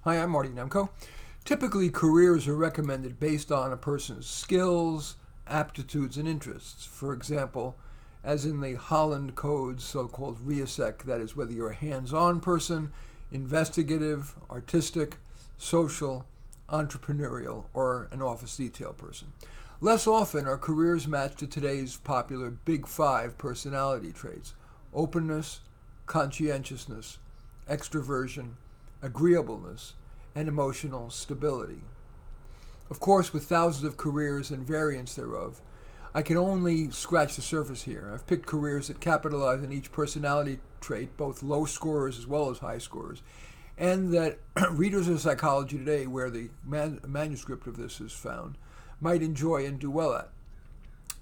Hi, I'm Marty Nemko. Typically, careers are recommended based on a person's skills, aptitudes, and interests. For example, as in the Holland Code's so-called RIASEC, that is whether you're a hands-on person, investigative, artistic, social, entrepreneurial, or an office detail person. Less often are careers matched to today's popular Big-5 personality traits: openness, conscientiousness, extraversion, agreeableness, and emotional stability. Of course, with thousands of careers and variants thereof, I can only scratch the surface here. I've picked careers that capitalize on each personality trait, both low scorers as well as high scorers, and that readers of psychology today, where the manuscript of this is found, might enjoy and do well at.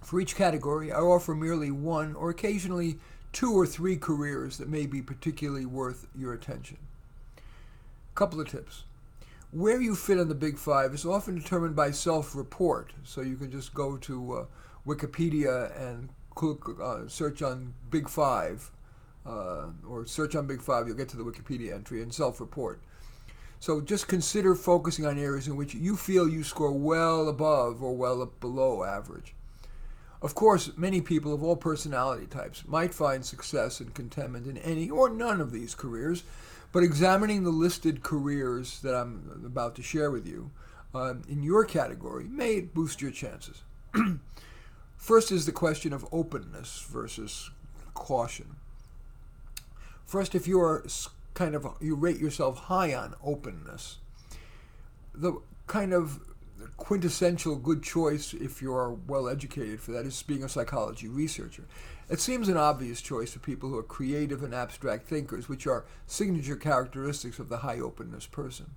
For each category, I offer merely one or occasionally two or three careers that may be particularly worth your attention. Couple of tips. Where you fit on the Big-5 is often determined by self-report, so you can just go to Wikipedia and search on Big-5, or search on Big-5, you'll get to the Wikipedia entry, and self-report. So just consider focusing on areas in which you feel you score well above or well below average. Of course, many people of all personality types might find success and contentment in any or none of these careers, but examining the listed careers that I'm about to share with you in your category may boost your chances. First is the question of openness versus caution. First, if you rate yourself high on openness, the kind of quintessential good choice, if you're well educated for that, is being a psychology researcher. It seems an obvious choice for people who are creative and abstract thinkers, which are signature characteristics of the high openness person.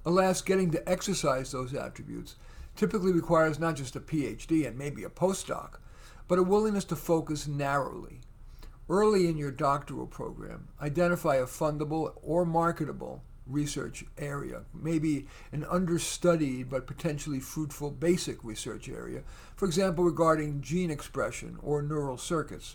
Alas, getting to exercise those attributes typically requires not just a PhD and maybe a postdoc, but a willingness to focus narrowly. Early in your doctoral program, identify a fundable or marketable research area, maybe an understudied but potentially fruitful basic research area, for example regarding gene expression or neural circuits.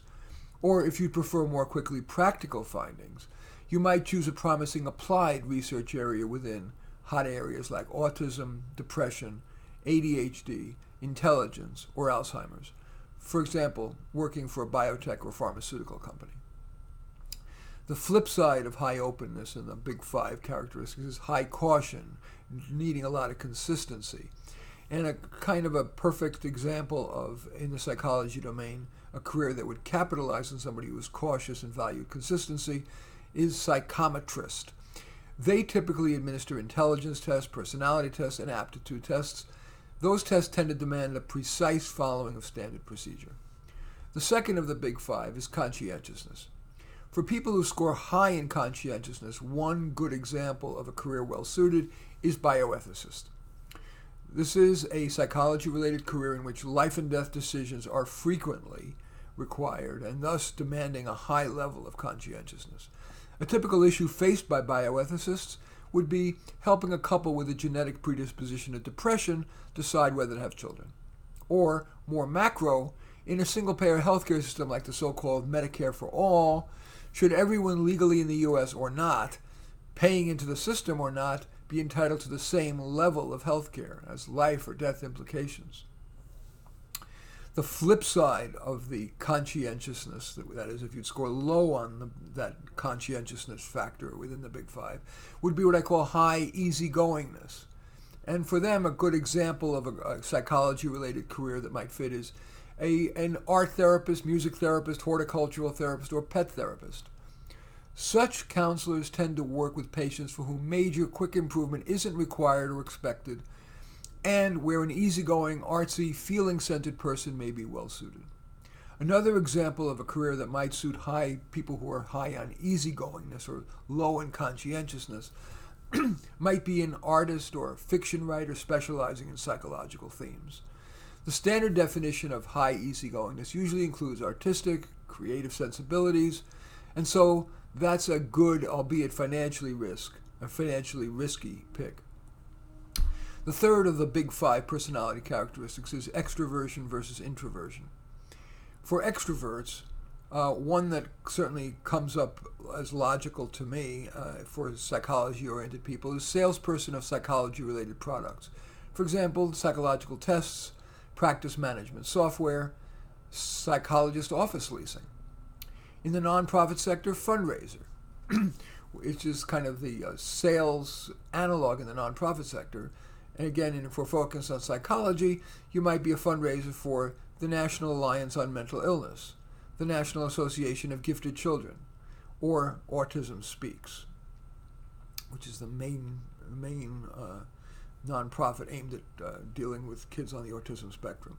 Or if you prefer more quickly practical findings, you might choose a promising applied research area within hot areas like autism, depression, ADHD, intelligence, or Alzheimer's. For example, working for a biotech or pharmaceutical company. The flip side of high openness and the Big-5 characteristics is high caution, needing a lot of consistency. And a kind of a perfect example of, in the psychology domain, a career that would capitalize on somebody who is cautious and valued consistency is psychometrist. They typically administer intelligence tests, personality tests, and aptitude tests. Those tests tend to demand a precise following of standard procedure. The second of the Big-5 is conscientiousness. For people who score high in conscientiousness, one good example of a career well-suited is bioethicist. This is a psychology-related career in which life and death decisions are frequently required and thus demanding a high level of conscientiousness. A typical issue faced by bioethicists would be helping a couple with a genetic predisposition to depression decide whether to have children. Or, more macro, in a single-payer healthcare system like the so-called Medicare for All, should everyone legally in the U.S. or not, paying into the system or not, be entitled to the same level of health care as life or death implications? The flip side of the conscientiousness, that is, if you'd score low on that conscientiousness factor within the Big-5, would be what I call high easygoingness. And for them, a good example of a psychology-related career that might fit is an art therapist, music therapist, horticultural therapist, or pet therapist. Such counselors tend to work with patients for whom major quick improvement isn't required or expected, and where an easygoing, artsy, feeling-centered person may be well-suited. Another example of a career that might suit people who are high on easygoingness or low in conscientiousness might be an artist or a fiction writer specializing in psychological themes. The standard definition of high easygoingness usually includes artistic, creative sensibilities, and so that's a good, albeit financially risky pick. The third of the Big-5 personality characteristics is extraversion versus introversion. For extroverts, One that certainly comes up as logical to me for psychology-oriented people is salesperson of psychology-related products. For example, psychological tests, practice management software, psychologist office leasing. In the nonprofit sector, fundraiser, which is kind of the sales analog in the nonprofit sector. And again, if we're focused on psychology, you might be a fundraiser for the National Alliance on Mental Illness, the National Association of Gifted Children, or Autism Speaks, which is the main nonprofit aimed at dealing with kids on the autism spectrum.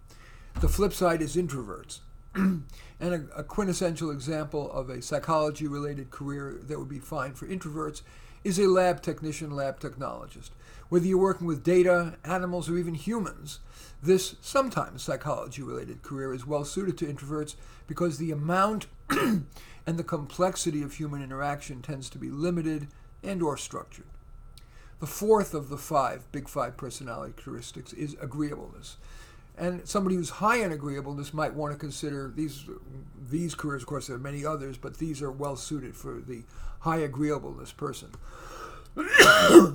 The flip side is introverts. And a quintessential example of a psychology-related career that would be fine for introverts is a lab technician, lab technologist. Whether you're working with data, animals, or even humans, this sometimes psychology-related career is well suited to introverts because the amount and the complexity of human interaction tends to be limited and or structured. The fourth of the Big-5 personality characteristics is agreeableness. And somebody who's high in agreeableness might want to consider these careers. Of course, there are many others, but these are well suited for the high agreeableness person. A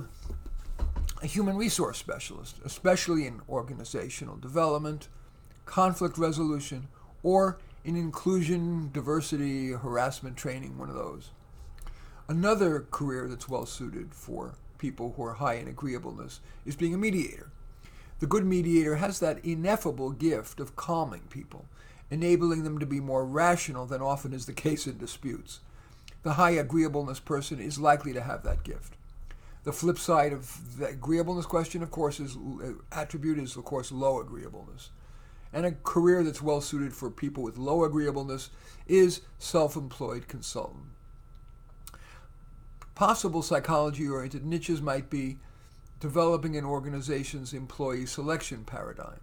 human resource specialist, especially in organizational development, conflict resolution, or in inclusion, diversity, harassment training, one of those. Another career that's well suited for people who are high in agreeableness is being a mediator. The good mediator has that ineffable gift of calming people, enabling them to be more rational than often is the case in disputes. The high agreeableness person is likely to have that gift. The flip side of the agreeableness question, of course, is low agreeableness. And a career that's well suited for people with low agreeableness is self-employed consultant. Possible psychology-oriented niches might be developing an organization's employee selection paradigm,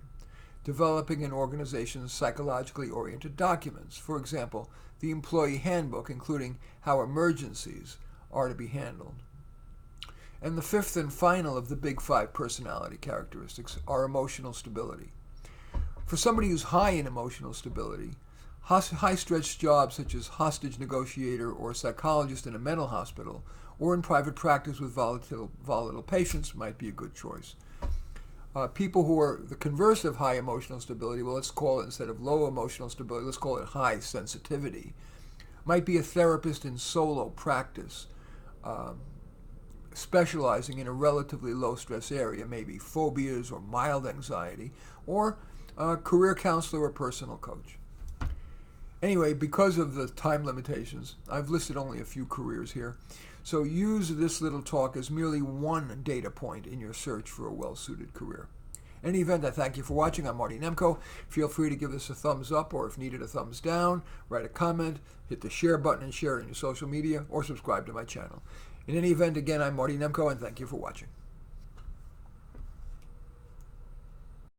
developing an organization's psychologically oriented documents, for example, the employee handbook, including how emergencies are to be handled. And the fifth and final of the Big-5 personality characteristics are emotional stability. For somebody who's high in emotional stability, high-stress jobs such as hostage negotiator or psychologist in a mental hospital or in private practice with volatile patients might be a good choice. People who are the converse of high emotional stability, well, let's call it, instead of low emotional stability, let's call it high sensitivity, might be a therapist in solo practice, specializing in a relatively low-stress area, maybe phobias or mild anxiety, or a career counselor or personal coach. Anyway, because of the time limitations, I've listed only a few careers here. So use this little talk as merely one data point in your search for a well-suited career. In any event, I thank you for watching. I'm Marty Nemko. Feel free to give this a thumbs up, or if needed, a thumbs down. Write a comment, hit the share button and share it in your social media, or subscribe to my channel. In any event, again, I'm Marty Nemko, and thank you for watching.